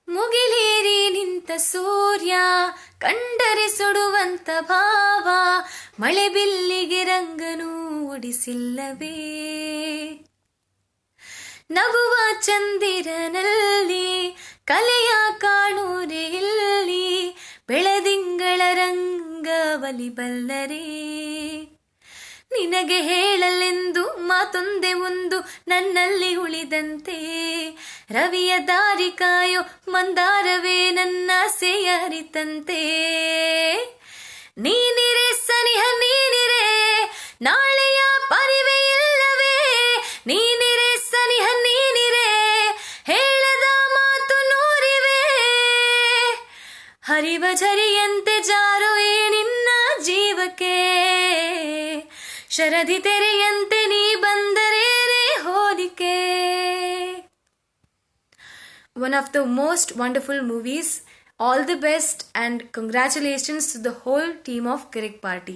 ಮುಗಿಲೇರಿ ನಿಂತ ಸೂರ್ಯ ಕಂಡರೆ ಸುಡುವಂತ ಭಾವ, ಮಳೆ ಬಿಲ್ಲಿಗೆ ರಂಗನು ಉಡಿಸಿಲ್ಲವೇ? ನಗುವ ಚಂದಿರನಲ್ಲಿ ಕಲೆಯ ಕಾಣೂರೆ ಇಲ್ಲಿ, ಬೆಳದಿಂಗಳ ರಂಗವಲಿ ಬಲ್ಲರೇ? ನಿನಗೆ ಹೇಳಲೆಂದು ಮಾತೊಂದೆ ಒಂದು ನನ್ನಲ್ಲಿ ಉಳಿದಂತೆ, ರವಿಯ ದಾರಿ ಕಾಯೋ ಮಂದಾರವೇ ನನ್ನ ಸೇಯರಿತಂತೆ. ನೀನಿರೆ ಸನಿಹ ನೀನಿರೆ ನಾಳೆಯ ಪರಿವೆ ಇಲ್ಲವೇ? ನೀನಿರೆ ಸನಿಹ ನೀನಿರೆ ಹೇಳದ ಮಾತು ನೂರಿವೆ. ಹರಿವ ಝರಿಯಂತೆ ಜಾರೋ ನಿನ್ನ ಜೀವಕ್ಕೆ, ಶರದಿ ತೆರೆಯಂತೆ ನೀ ಬಂದರೇನೆ ಹೋಲಿಕೆ. One of the most wonderful movies. All the best and congratulations to the whole team of Kirik Party.